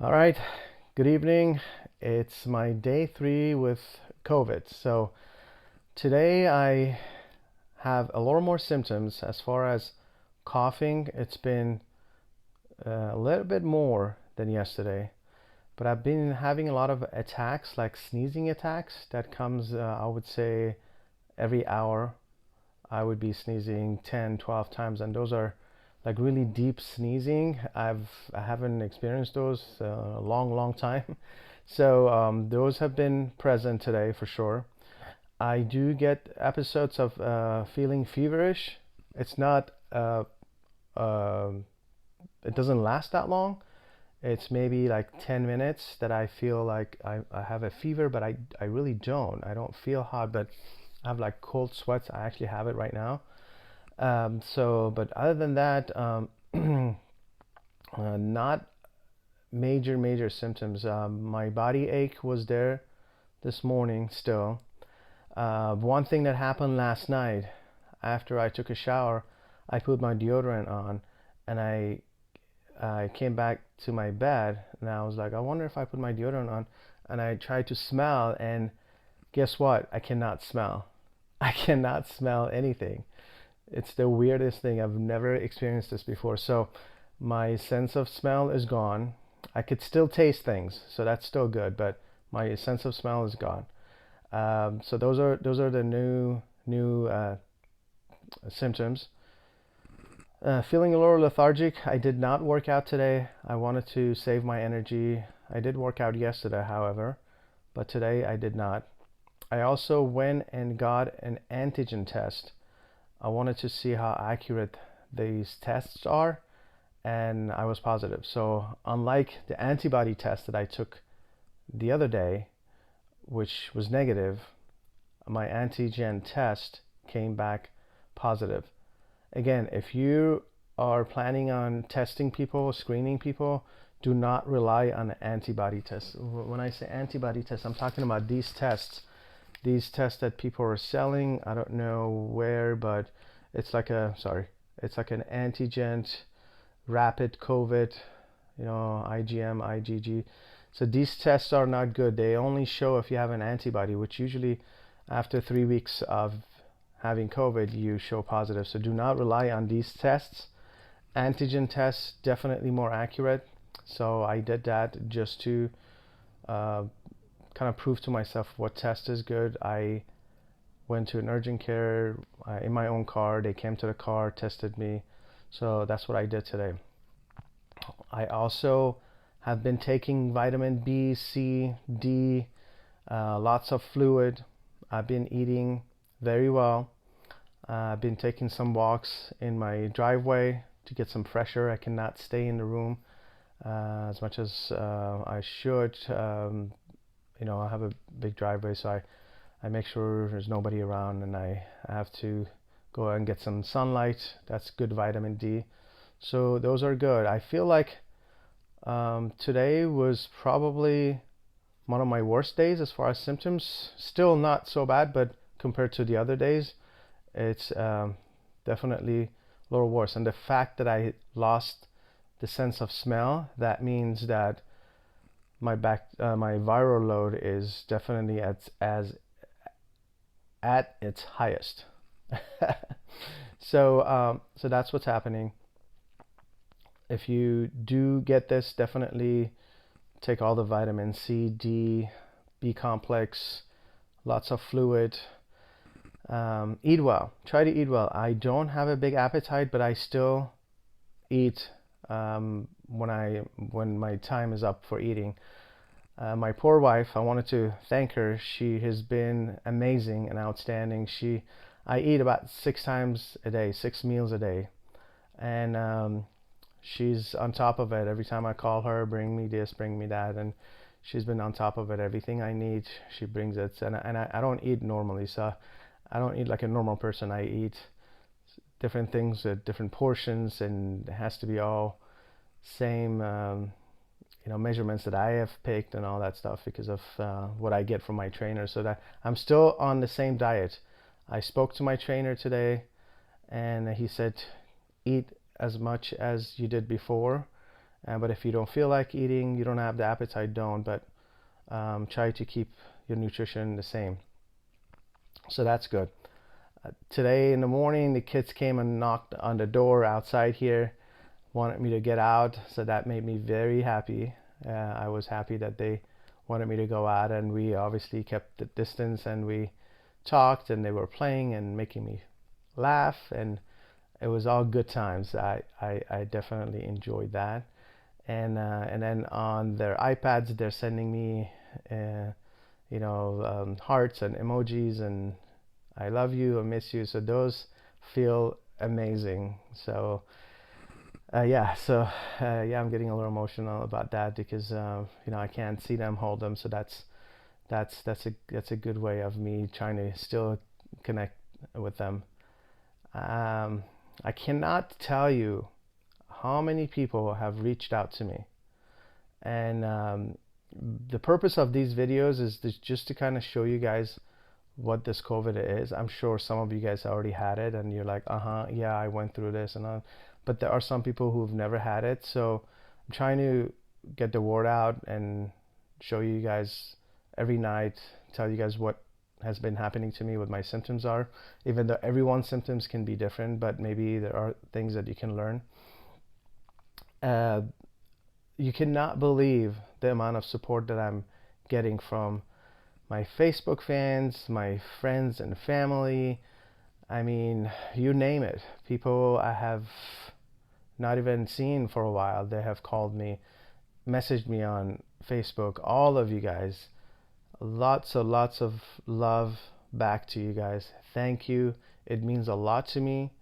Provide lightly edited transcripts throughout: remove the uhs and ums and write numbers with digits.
All right, good evening. It's my day 3 with COVID. So today I have a little more symptoms as far as coughing. It's been a little bit more than yesterday, but I've been having a lot of attacks, like sneezing attacks, that comes, I would say, every hour. I would be sneezing 10, 12 times, and those are like really deep sneezing. I haven't experienced those a long time. So those have been present today for sure. I do get episodes of feeling feverish. It's not uh, it doesn't last that long. It's maybe like 10 minutes that I feel like I have a fever, but I really don't. I don't feel hot, but I have like cold sweats. I actually have it right now. But other than that, not major symptoms. My body ache was there this morning still. One thing that happened last night, after I took a shower, I put my deodorant on, and I came back to my bed, and I was like, I wonder if I put my deodorant on, and I tried to smell, and guess what? I cannot smell. I cannot smell anything. It's the weirdest thing. I've never experienced this before. So my sense of smell is gone. I could still taste things, so that's still good, but my sense of smell is gone. So those are the new symptoms. Feeling a little lethargic. I did not work out today. I wanted to save my energy. I did work out yesterday, however, but today I did not. I also went and got an antigen test. I wanted to see how accurate these tests are, and I was positive. So unlike the antibody test that I took the other day, which was negative, my antigen test came back positive. Again, if you are planning on testing people, screening people, do not rely on an antibody test. When I say antibody test, I'm talking about these tests. These tests that people are selling, I don't know where, but it's like it's like an antigen rapid COVID, IgM, IgG. So these tests are not good. They only show if you have an antibody, which usually after 3 weeks of having COVID, you show positive. So do not rely on these tests. Antigen tests, definitely more accurate. So I did that just to kind of prove to myself what test is good. I went to an urgent care in my own car. They came to the car, tested me. So that's what I did today. I also have been taking vitamin B, C, D, lots of fluid. I've been eating very well. I've been taking some walks in my driveway to get some fresh air. I cannot stay in the room as much as I should. I have a big driveway, so I make sure there's nobody around, and I have to go and get some sunlight. That's good vitamin D. So those are good. I feel like today was probably one of my worst days as far as symptoms. Still not so bad, but compared to the other days, it's definitely a little worse. And the fact that I lost the sense of smell, that means that my viral load is definitely at its highest. So that's what's happening. If you do get this, definitely take all the vitamin C, D, B complex, lots of fluid. Eat well. Try to eat well. I don't have a big appetite, but I still eat when my time is up for eating. My poor wife, I wanted to thank her. She has been amazing and outstanding. I eat about 6 times a day, 6 meals a day, and she's on top of it. Every time I call her, bring me this, bring me that, and she's been on top of it. Everything I need, she brings it. And I don't eat normally, so I don't eat like a normal person. I eat different things at different portions, and it has to be all same measurements that I have picked and all that stuff because of what I get from my trainer. So that I'm still on the same diet. I spoke to my trainer today, and he said eat as much as you did before, But if you don't feel like eating, you don't have the appetite, don't. But try to keep your nutrition the same. So that's good. Today in the morning, the kids came and knocked on the door outside here, wanted me to get out. So that made me very happy. I was happy that they wanted me to go out, and we obviously kept the distance, and we talked, and they were playing and making me laugh, and it was all good times. I definitely enjoyed that. And then on their iPads, they're sending me, hearts and emojis and I love you, I miss you. So those feel amazing. So I'm getting a little emotional about that because I can't see them, hold them. So that's a good way of me trying to still connect with them. I cannot tell you how many people have reached out to me, and the purpose of these videos is just to kind of show you guys what this COVID is. I'm sure some of you guys already had it and you're like, yeah, I went through this and all. But there are some people who've never had it. So I'm trying to get the word out and show you guys every night, tell you guys what has been happening to me, what my symptoms are, even though everyone's symptoms can be different, but maybe there are things that you can learn. You cannot believe the amount of support that I'm getting from my Facebook fans, my friends and family. I mean, you name it. People I have not even seen for a while, they have called me, messaged me on Facebook. All of you guys, lots of love back to you guys. Thank you. It means a lot to me.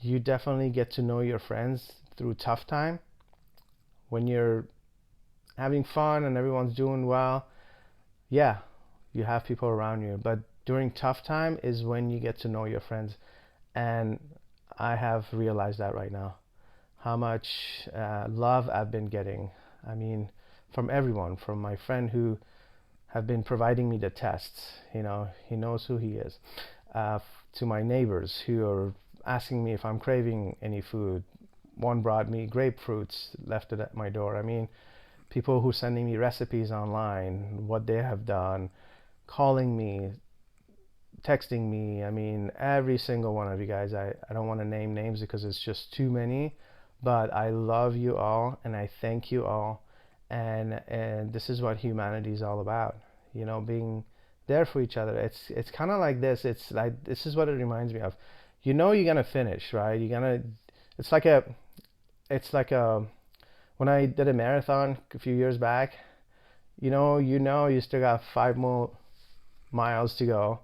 You definitely get to know your friends through tough time. When you're having fun and everyone's doing well, yeah, you have people around you. But during tough time is when you get to know your friends. And I have realized that right now, how much love I've been getting. I mean, from everyone, from my friend who have been providing me the tests, he knows who he is, to my neighbors who are asking me if I'm craving any food. One brought me grapefruits, left it at my door. I mean, people who sending me recipes online, what they have done, calling me, texting me. I mean, every single one of you guys. I don't want to name names because it's just too many, but I love you all and I thank you all. And this is what humanity is all about, being there for each other. It's kind of like this. It's like, this is what it reminds me of. You're gonna finish, right? It's like a when I did a marathon a few years back, you still got 5 more miles to go,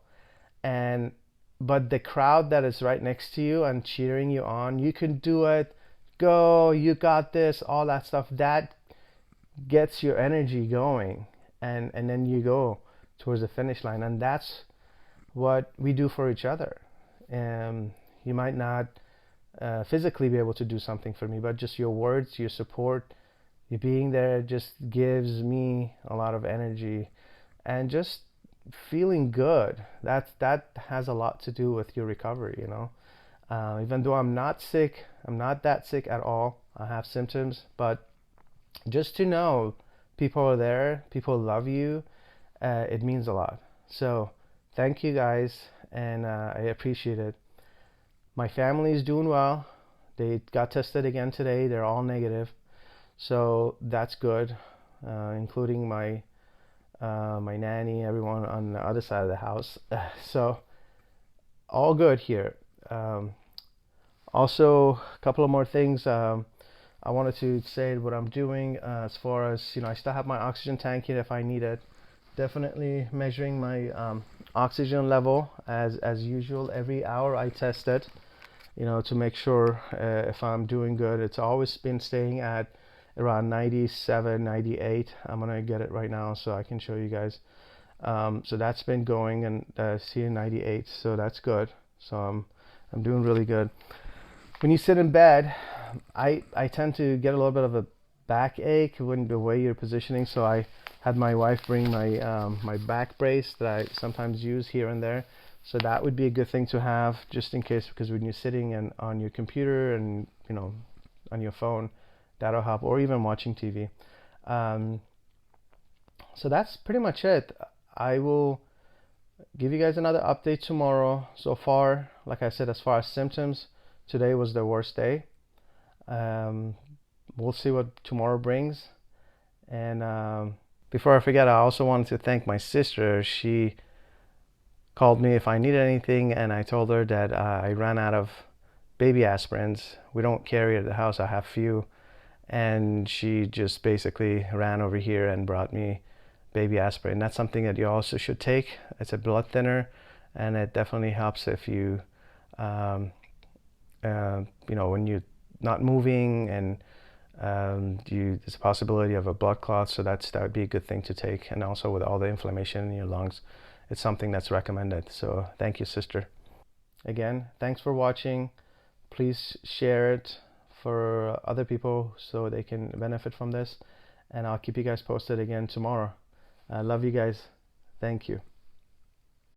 but the crowd that is right next to you and cheering you on, you can do it, go, you got this, all that stuff, that gets your energy going, and then you go towards the finish line. And that's what we do for each other. You might not physically be able to do something for me, but just your words, your support, you being there just gives me a lot of energy and just feeling good. That has a lot to do with your recovery. Even though I'm not sick, I'm not that sick at all. I have symptoms, but just to know people are there, people love you, it means a lot. So thank you guys, and I appreciate it. My family is doing well. They got tested again today. They're all negative. So that's good, including my nanny, everyone on the other side of the house. So all good here. Also, a couple of more things. I wanted to say what I'm doing as far as, I still have my oxygen tank here if I need it. Definitely measuring my oxygen level as usual. Every hour I test it, to make sure if I'm doing good. It's always been staying at around 97, 98. I'm gonna get it right now so I can show you guys. So that's been going, and see 98, so that's good. So I'm doing really good. When you sit in bed, I tend to get a little bit of a backache when the way you're positioning. So I had my wife bring my my back brace that I sometimes use here and there. So that would be a good thing to have just in case, because when you're sitting and on your computer and on your phone, that'll help, or even watching TV. So that's pretty much it. I will give you guys another update tomorrow. So far, like I said, as far as symptoms, today was the worst day. We'll see what tomorrow brings. And before I forget, I also wanted to thank my sister. She called me if I needed anything, and I told her that I ran out of baby aspirins. We don't carry at the house. I have few. And she just basically ran over here and brought me baby aspirin. That's something that you also should take. It's a blood thinner, and it definitely helps if you, when you're not moving, and there's a possibility of a blood clot. So that would be a good thing to take. And also with all the inflammation in your lungs, it's something that's recommended. So thank you, sister. Again, thanks for watching. Please share it for other people so they can benefit from this. And I'll keep you guys posted again tomorrow. I love you guys. Thank you.